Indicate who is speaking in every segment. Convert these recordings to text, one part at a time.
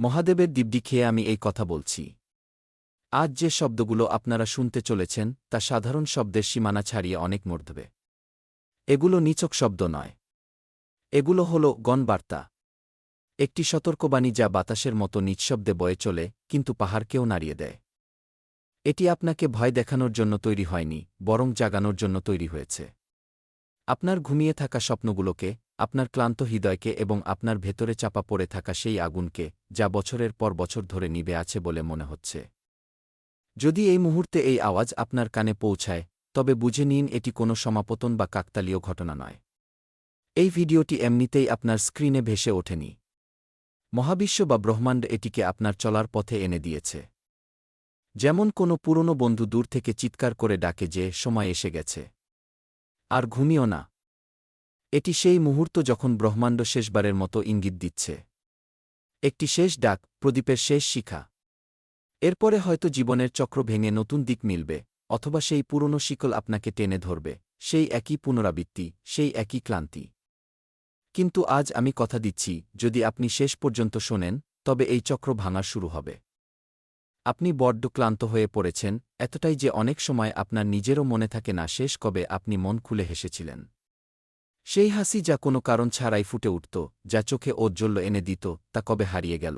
Speaker 1: মহাদেবের দিব্যি খেয়ে আমি এই কথা বলছি। আজ যে শব্দগুলো আপনারা শুনতে চলেছেন তা সাধারণ শব্দের সীমানা ছাড়িয়ে অনেক মূর্ধ্বে। এগুলো নিছক শব্দ নয়। এগুলো হল গণবার্তা, একটি সতর্কবাণী যা বাতাসের মতো নিঃশব্দে বয়ে চলে কিন্তু পাহাড়কেও নাড়িয়ে দেয়। এটি আপনাকে ভয় দেখানোর জন্য তৈরি হয়নি, বরং জাগানোর জন্য তৈরি হয়েছে। আপনার ঘুমিয়ে থাকা স্বপ্নগুলোকে, আপনার ক্লান্ত হৃদয়কে এবং আপনার ভেতরে চাপা পড়ে থাকা সেই আগুনকে, যা বছরের পর বছর ধরে নিভে আছে বলে মনে হচ্ছে। যদি এই মুহূর্তে এই আওয়াজ আপনার কানে পৌঁছায়, তবে বুঝে নিন এটি কোনো সমাপতন বা কাকতালীয় ঘটনা নয়। এই ভিডিওটি এমনিতেই আপনার স্ক্রিনে ভেসে ওঠেনি। মহাবিশ্ব বা ব্রহ্মাণ্ড এটিকে আপনার চলার পথে এনে দিয়েছে। যেমন কোনো পুরনো বন্ধু দূর থেকে চিৎকার করে ডাকে যে সময় এসে গেছে, আর ঘুমিও না। এটি সেই মুহূর্ত যখন ব্রহ্মাণ্ড শেষবারের মতো ইঙ্গিত দিচ্ছে। একটি শেষ ডাক, প্রদীপের শেষ শিখা। এরপরে হয়তো জীবনের চক্র ভেঙে নতুন দিক মিলবে, অথবা সেই পুরনো শিকল আপনাকে টেনে ধরবে, সেই একই পুনরাবৃত্তি, সেই একই ক্লান্তি। কিন্তু আজ আমি কথা দিচ্ছি, যদি আপনি শেষ পর্যন্ত শোনেন, তবে এই চক্র ভাঙা শুরু হবে। আপনি বড্ড ক্লান্ত হয়ে পড়েছেন, এতটাই যে অনেক সময় আপনার নিজেরও মনে থাকে না শেষ কবে আপনি মন খুলে হেসেছিলেন। সেই হাসি যা কোনো কারণ ছাড়াই ফুটে উঠত, যা চোখে ঔজ্জ্বল্য এনে দিত, তা কবে হারিয়ে গেল।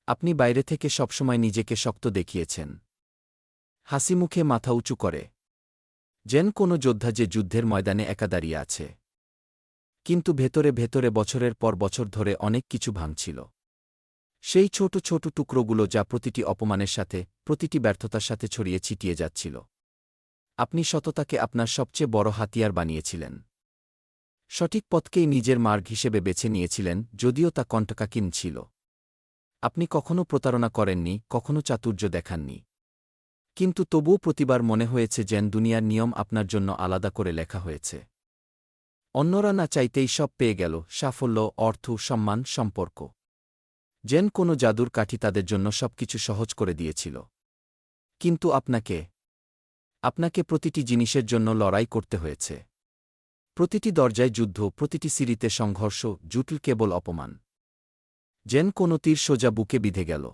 Speaker 1: আপনি বাইরে থেকে সবসময় নিজেকে শক্ত দেখিয়েছেন, হাসিমুখে মাথা উঁচু করে, যেন কোনো যোদ্ধা যে যুদ্ধের ময়দানে একা দাঁড়িয়ে আছে। কিন্তু ভেতরে ভেতরে বছরের পর বছর ধরে অনেক কিছু ভাঙছিল। সেই ছোট ছোট টুকরোগুলো যা প্রতিটি অপমানের সাথে, প্রতিটি ব্যর্থতার সাথে ছড়িয়ে ছিটিয়ে যাচ্ছিল। আপনি সততাকে আপনার সবচেয়ে বড় হাতিয়ার বানিয়েছিলেন। সঠিক পথকেই নিজের মার্গ হিসেবে বেছে নিয়েছিলেন, যদিও তা কণ্টকাকীন ছিল। আপনি কখনো প্রতারণা করেননি, কখনো চাতুর্য দেখাননি। কিন্তু তবুও প্রতিবার মনে হয়েছে যেন দুনিয়ার নিয়ম আপনার জন্য আলাদা করে লেখা হয়েছে। অন্যরা না চাইতেই সব পেয়ে গেল, সাফল্য, অর্থ, সম্মান, সম্পর্ক। যেন কোনো জাদুর কাঠি তাদের জন্য সবকিছু সহজ করে দিয়েছিল। কিন্তু আপনাকে প্রতিটি জিনিসের জন্য লড়াই করতে হয়েছে। প্রতিটি দরজায় যুদ্ধ, প্রতিটি সিঁড়িতে সংঘর্ষ, জুটল কেবল অপমান। যেন কোনো তীর সোজা বুকে বিঁধে গেল।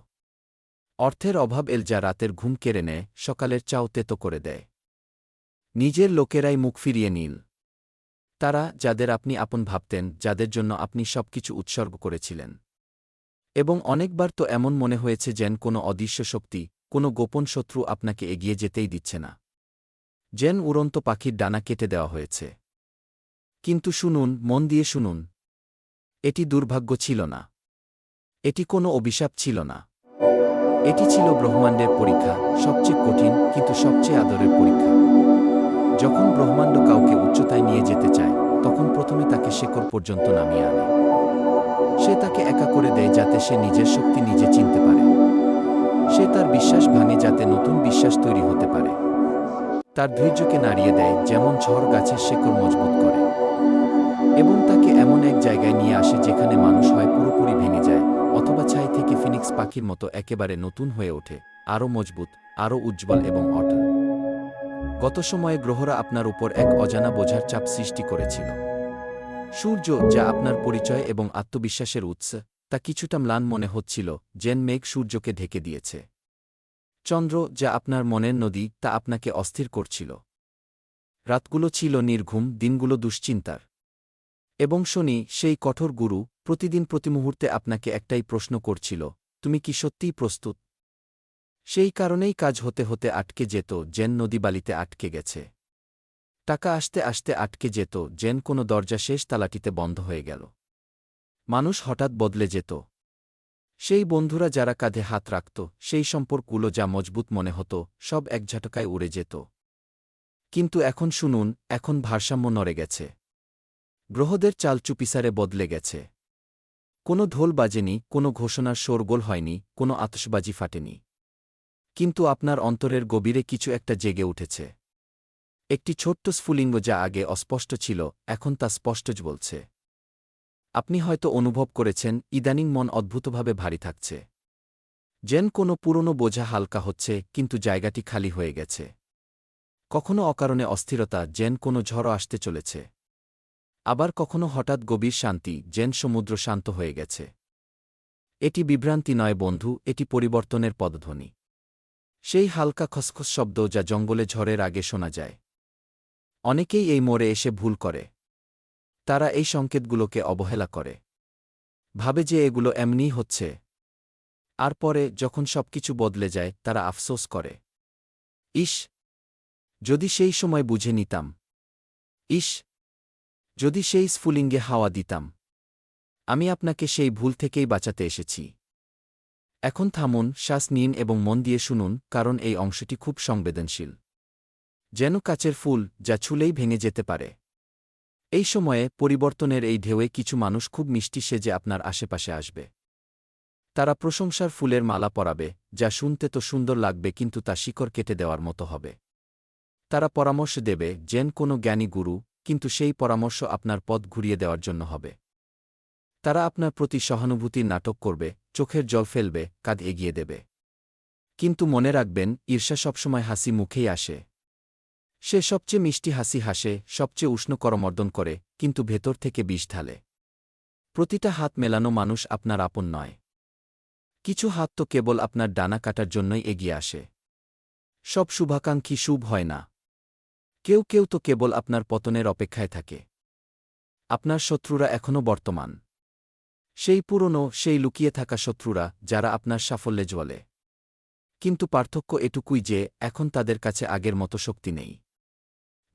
Speaker 1: অর্থের অভাব এল যা রাতের ঘুম কেড়ে নেয়, সকালের চাও তেতো করে দেয়। নিজের লোকেরাই মুখ ফিরিয়ে নিল। তারা, যাদের আপনি আপন ভাবতেন, যাদের জন্য আপনি সবকিছু উৎসর্গ করেছিলেন। এবং অনেকবার তো এমন মনে হয়েছে যেন কোনো অদৃশ্য শক্তি, কোনো গোপন শত্রু আপনাকে এগিয়ে যেতেই দিচ্ছে না। যেন উড়ন্ত পাখির ডানা কেটে দেওয়া হয়েছে। কিন্তু শুনুন, মন দিয়ে শুনুন। এটি দুর্ভাগ্য ছিল না। এটি কোনো অভিশাপ ছিল না। এটি ছিল ব্রহ্মাণ্ডের পরীক্ষা, সবচেয়ে কঠিন কিন্তু সবচেয়ে আদরের পরীক্ষা। যখন ব্রহ্মাণ্ড কাউকে উচ্চতায় নিয়ে যেতে চায়, তখন প্রথমে তাকে শেকড় পর্যন্ত নামিয়ে আনে। সে তাকে একা করে দেয় যাতে সে নিজের শক্তি নিজে চিনতে পারে। সে তার বিশ্বাস ভাঙে যাতে নতুন বিশ্বাস তৈরি হতে পারে। তার ধৈর্যকে নাড়িয়ে দেয় যেমন ঝড় গাছের শেকড় মজবুত করে। এবং তাকে এমন এক জায়গায় নিয়ে আসে যেখানে মানুষ হয় পুরোপুরি ভেঙে যায়, অথবা ছাই থেকে ফিনিক্স পাখির মতো একেবারে নতুন হয়ে ওঠে, আরও মজবুত, আরও উজ্জ্বল এবং অটল। গত সময়ে গ্রহরা আপনার উপর এক অজানা বোঝার চাপ সৃষ্টি করেছিল। সূর্য, যা আপনার পরিচয় এবং আত্মবিশ্বাসের উৎস, তা কিছুটা ম্লান মনে হচ্ছিল, যেন মেঘ সূর্যকে ঢেকে দিয়েছে। চন্দ্র, যা আপনার মনের নদী, তা আপনাকে অস্থির করছিল। রাতগুলো ছিল নির্ঘুম, দিনগুলো দুশ্চিন্তার। এবং শনি, সেই কঠোর গুরু, প্রতিদিন প্রতিমুহূর্তে আপনাকে একটাই প্রশ্ন করছিল, তুমি কি সত্যিই প্রস্তুত? সেই কারণেই কাজ হতে হতে আটকে যেত, যেন নদী বালিতে আটকে গেছে। টাকা আসতে আসতে আটকে যেত, যেন কোনো দরজা শেষ তালাটিতে বন্ধ হয়ে গেল। মানুষ হঠাৎ বদলে যেত। সেই বন্ধুরা যারা কাঁধে হাত রাখত, সেই সম্পর্কগুলো যা মজবুত মনে হতো, সব এক ঝাটকায় উড়ে যেত। কিন্তু এখন শুনুন, এখন ভারসাম্য নড়ে গেছে। গ্রহদের চাল চুপিসারে বদলে গেছে। কোনো ঢোল বাজেনি, কোনো ঘোষণার শোরগোল হয়নি, কোনো আতশবাজি ফাটেনি। কিন্তু আপনার অন্তরের গভীরে কিছু একটা জেগে উঠেছে। একটি ছোট্ট স্ফুলিঙ্গ যা আগে অস্পষ্ট ছিল, এখন তা স্পষ্ট বলছে। আপনি হয়তো অনুভব করেছেন, ইদানিং মন অদ্ভুতভাবে ভারী থাকছে। যেন কোনো পুরনো বোঝা হালকা হচ্ছে, কিন্তু জায়গাটি খালি হয়ে গেছে। কখনো অকারণে অস্থিরতা, যেন কোনো ঝড় আসতে চলেছে। আবার কখনো হঠাৎ গভীর শান্তি, যেন সমুদ্র শান্ত হয়ে গেছে। এটি বিভ্রান্তি নয় বন্ধু, এটি পরিবর্তনের পদধ্বনি। সেই হালকা খসখস শব্দ যা জঙ্গলে ঝড়ের আগে শোনা যায়। অনেকেই এই মোড়ে এসে ভুল করে। তারা এই সংকেতগুলোকে অবহেলা করে, ভাবে যে এগুলো এমনিই হচ্ছে। আর পরে যখন সবকিছু বদলে যায় তারা আফসোস করে, ইস, যদি সেই সময় বুঝে নিতাম। ইস, যদি সেই স্ফুলিঙ্গে হাওয়া দিতাম। আমি আপনাকে সেই ভুল থেকেই বাঁচাতে এসেছি। এখন থামুন, শ্বাস নিন এবং মন দিয়ে শুনুন, কারণ এই অংশটি খুব সংবেদনশীল। যেন কাচের ফুল যা ছুলেই ভেঙে যেতে পারে। এই সময়ে পরিবর্তনের এই ঢেউয়ে কিছু মানুষ খুব মিষ্টি সেজে আপনার আশেপাশে আসবে। তারা প্রশংসার ফুলের মালা পরাবে, যা শুনতে তো সুন্দর লাগবে কিন্তু তা শিকড় কেটে দেওয়ার মতো হবে। তারা পরামর্শ দেবে যেন কোনো জ্ঞানী গুরু, কিন্তু সেই পরামর্শ আপনার পথ ঘুরিয়ে দেওয়ার জন্য হবে। তারা আপনার প্রতি সহানুভূতির নাটক করবে, চোখের জল ফেলবে, কাঁধ এগিয়ে দেবে। কিন্তু মনে রাখবেন, ঈর্ষা সবসময় হাসি মুখেই আসে। সে সবচেয়ে মিষ্টি হাসি হাসে, সবচেয়ে উষ্ণ করমর্দন করে, কিন্তু ভেতর থেকে বিষ ঢালে। প্রতিটা হাত মেলানো মানুষ আপনার আপন নয়। কিছু হাত তো কেবল আপনার ডানা কাটার জন্যই এগিয়ে আসে। সব শুভাকাঙ্ক্ষী শুভ হয় না। কেউ কেউ তো কেবল আপনার পতনের অপেক্ষায় থাকে। আপনার শত্রুরা এখনও বর্তমান। সেই পুরনো, সেই লুকিয়ে থাকা শত্রুরা, যারা আপনার সাফল্যে জ্বলে। কিন্তু পার্থক্য এটুকুই যে এখন তাদের কাছে আগের মতো শক্তি নেই।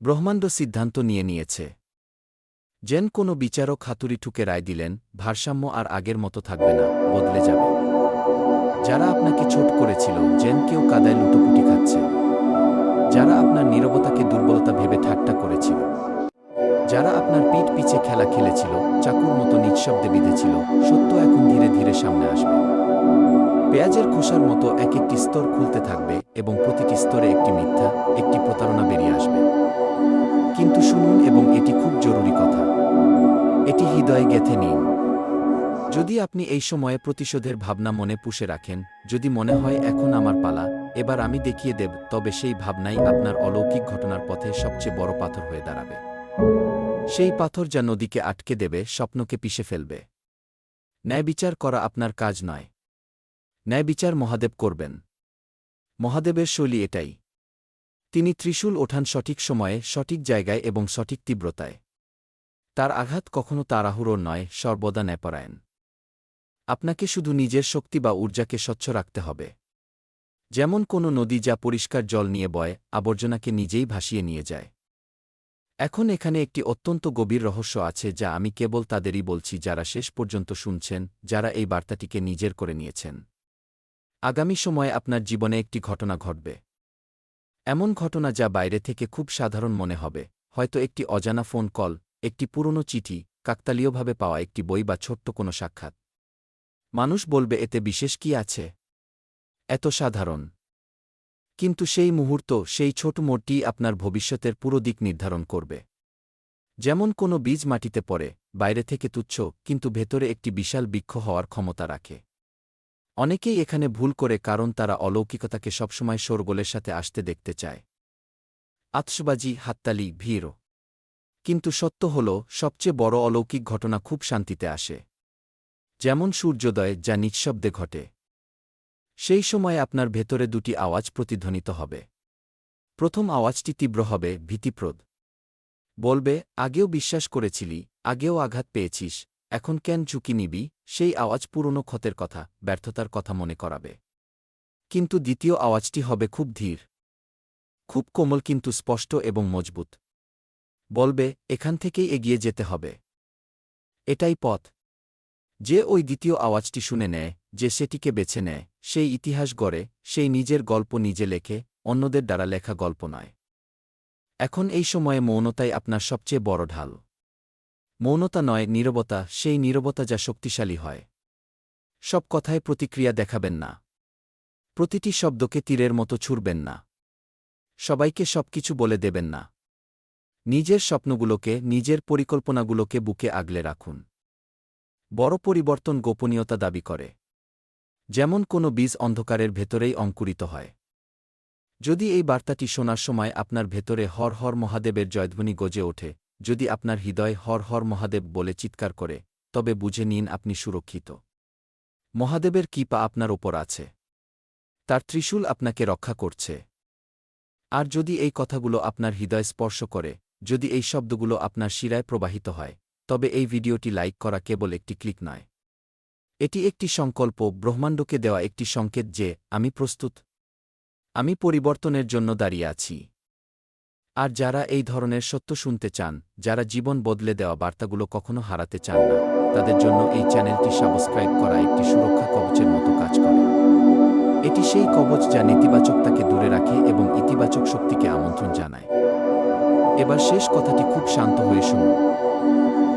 Speaker 1: ব্রহ্মাণ্ড সিদ্ধান্ত নিয়েছে। যেন কোনো বিচারক হাতুড়ি ঠুকে রায় দিলেন, ভারসাম্য আর আগের মতো থাকবে না, বদলে যাবে। যারা আপনাকে ছোট করেছিল, যেন কেউ কাদায় লুটোপুটি খাচ্ছে। যারা আপনার নীরবতাকে দুর্বলতা ভেবে ঠাট্টা করেছিল। যারা আপনার পিঠ পিছে খেলা খেলেছিল, চাকুর মতো নিঃশব্দে বিঁধেছিল, সত্য এখন ধীরে ধীরে সামনে আসবে। পেঁয়াজের খোসার মতো এক একটি স্তর খুলতে থাকবে এবং প্রতিটি স্তরে একটি মিথ্যা, একটি প্রতারণা বেরিয়ে আসবে। কিন্তু শুনুন, এবং এটি খুব জরুরি কথা, এটি হৃদয়ে গেঁথে নিন। যদি আপনি এই সময়ে প্রতিশোধের ভাবনা মনে পুষে রাখেন, যদি মনে হয় এখন আমার পালা, এবার আমি দেখিয়ে দেব, তবে সেই ভাবনাই আপনার অলৌকিক ঘটনার পথে সবচেয়ে বড় পাথর হয়ে দাঁড়াবে। সেই পাথর যা নদীকে আটকে দেবে, স্বপ্নকে পিষে ফেলবে। ন্যায়বিচার করা আপনার কাজ নয়। ন্যায়বিচার মহাদেব করবেন। মহাদেবের শৈলী এটাই। তিনি ত্রিশূল ওঠান সঠিক সময়ে, সঠিক জায়গায় এবং সঠিক তীব্রতায়। তার আঘাত কখনো তাড়াহুড়োর নয়, সর্বদা ন্যায়পরায়ণ। আপনাকে শুধু নিজের শক্তি বা ঊর্জাকে স্বচ্ছ রাখতে হবে। যেমন কোনো নদী যা পরিষ্কার জল নিয়ে বয়, আবর্জনাকে নিজেই ভাসিয়ে নিয়ে যায়। এখন এখানে একটি অত্যন্ত গভীর রহস্য আছে যা আমি কেবল তাদেরই বলছি যারা শেষ পর্যন্ত শুনছেন, যারা এই বার্তাটিকে নিজের করে নিয়েছেন। আগামী সময়ে আপনার জীবনে একটি ঘটনা ঘটবে। এমন ঘটনা যা বাইরে থেকে খুব সাধারণ মনে হবে, হয়তো একটি অজানা ফোন কল, একটি পুরনো চিঠি, কাকতালীয়ভাবে পাওয়া একটি বই বা ছোট্ট কোনো সাক্ষাৎ। মানুষ বলবে, এতে বিশেষ কি আছে? এত সাধারণ। কিন্তু সেই মুহূর্ত, সেই ছোট মোড়টি আপনার ভবিষ্যতের পুরো দিক নির্ধারণ করবে। যেমন কোনো বীজ মাটিতে পড়ে, বাইরে থেকে তুচ্ছ, কিন্তু ভেতরে একটি বিশাল বৃক্ষ হওয়ার ক্ষমতা রাখে। অনেকেই এখানে ভুল করে, কারণ তারা অলৌকিকতাকে সবসময় শোরগোলের সাথে আসতে দেখতে চায়। আতশবাজি, হাততালি, ভিড়। কিন্তু সত্য হল, সবচেয়ে বড় অলৌকিক ঘটনা খুব শান্তিতে আসে। যেমন সূর্যোদয়, যা নিঃশব্দে ঘটে। সেই সময় আপনার ভেতরে দুটি আওয়াজ প্রতিধ্বনিত হবে। প্রথম আওয়াজটি তীব্র হবে, ভীতিপ্রদ। বলবে, আগেও বিশ্বাস করেছিলি, আগেও আঘাত পেয়েছিস, এখন কেন ঝুঁকি নিবি? সেই আওয়াজ পুরনো ক্ষতের কথা, ব্যর্থতার কথা মনে করাবে। কিন্তু দ্বিতীয় আওয়াজটি হবে খুব ধীর, খুব কোমল কিন্তু স্পষ্ট এবং মজবুত। বলবে, এখান থেকেই এগিয়ে যেতে হবে। এটাই পথ। যে ওই দ্বিতীয় আওয়াজটি শুনে নেয়, যে সেটিকে বেছে নেয়, সেই ইতিহাস গড়ে, সেই নিজের গল্প নিজে লেখে, অন্যদের দ্বারা লেখা গল্প নয়। এখন এই সময়ে মৌনতাই আপনার সবচেয়ে বড় ঢাল। মৌনতা নয়, নীরবতা, সেই নীরবতা যা শক্তিশালী হয়। সব কথায় প্রতিক্রিয়া দেখাবেন না। প্রতিটি শব্দকে তীরের মতো ছুঁড়বেন না। সবাইকে সবকিছু বলে দেবেন না। নিজের স্বপ্নগুলোকে, নিজের পরিকল্পনাগুলোকে বুকে আগলে রাখুন। বড় পরিবর্তন গোপনীয়তা দাবি করে। যেমন কোনো বীজ অন্ধকারের ভেতরেই অঙ্কুরিত হয়। যদি এই বার্তাটি শোনার সময় আপনার ভেতরে হর হর মহাদেবের জয়ধ্বনি গজে ওঠে, যদি আপনার হৃদয় হর হর মহাদেব বলে চিৎকার করে, তবে বুঝে নিন আপনি সুরক্ষিত। মহাদেবের কৃপা আপনার ওপর আছে। তার ত্রিশূল আপনাকে রক্ষা করছে। আর যদি এই কথাগুলো আপনার হৃদয় স্পর্শ করে, যদি এই শব্দগুলো আপনার শিরায় প্রবাহিত হয়, তবে এই ভিডিওটি লাইক করা কেবল একটি ক্লিক নয়। এটি একটি সংকল্প, ব্রহ্মাণ্ডকে দেওয়া একটি সংকেত যে আমি প্রস্তুত। আমি পরিবর্তনের জন্য দাঁড়িয়ে আছি। আর যারা এই ধরনের সত্য শুনতে চান, যারা জীবন বদলে দেওয়া বার্তাগুলো কখনো হারাতে চান না, তাদের জন্য এই চ্যানেলটি সাবস্ক্রাইব করা একটি সুরক্ষা কবচের মতো কাজ করে। এটি সেই কবচ যা নেতিবাচকতাকে দূরে রাখে এবং ইতিবাচক শক্তিকে আমন্ত্রণ জানায়। এবার শেষ কথাটি খুব শান্ত হয়ে শুনুন।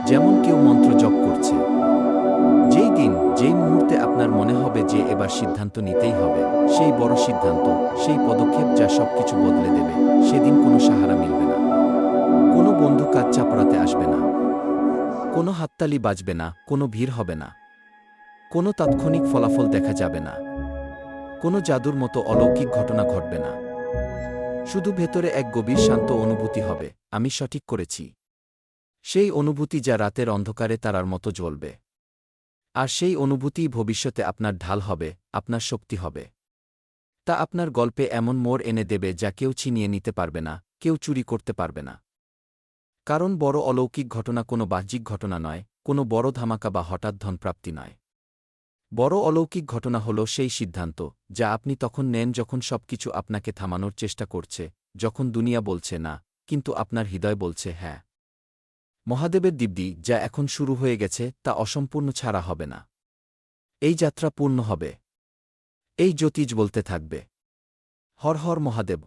Speaker 1: যেমন কেউ মন্ত্র জপ করছে। যেই দিন, যেই মুহূর্তে আপনার মনে হবে যে এবার সিদ্ধান্ত নিতেই হবে, সেই বড় সিদ্ধান্ত, সেই পদক্ষেপ যা সবকিছু বদলে দেবে, সেদিন কোনো সাহারা মিলবে না। কোনো বন্ধু কাজ চাপড়াতে আসবে না। কোনো হাততালি বাজবে না, কোনো ভিড় হবে না। কোনো তাৎক্ষণিক ফলাফল দেখা যাবে না। কোনো জাদুর মতো অলৌকিক ঘটনা ঘটবে না। শুধু ভেতরে এক গভীর শান্ত অনুভূতি হবে, আমি সঠিক করেছি। সেই অনুভূতি যা রাতের অন্ধকারে তারার মতো জ্বলবে। আর সেই অনুভূতিই ভবিষ্যতে আপনার ঢাল হবে, আপনার শক্তি হবে। তা আপনার গল্পে এমন মোড় এনে দেবে যা কেউ ছিনিয়ে নিতে পারবে না, কেউ চুরি করতে পারবে না। কারণ বড় অলৌকিক ঘটনা কোনো বাহ্যিক ঘটনা নয়, কোনো বড় ধামাকা বা হঠাৎ ধনপ্রাপ্তি নয়। বড় অলৌকিক ঘটনা হল সেই সিদ্ধান্ত যা আপনি তখন নেন যখন সবকিছু আপনাকে থামানোর চেষ্টা করছে, যখন দুনিয়া বলছে না, কিন্তু আপনার হৃদয় বলছে হ্যাঁ। মহাদেবের দিব্যি যা এখন শুরু হয়ে গেছে তা অসম্পূর্ণ ছাড়া হবে না। এই যাত্রা পূর্ণ হবে। এই জ্যোতিষ বলতে থাকবে, হর হর মহাদেব।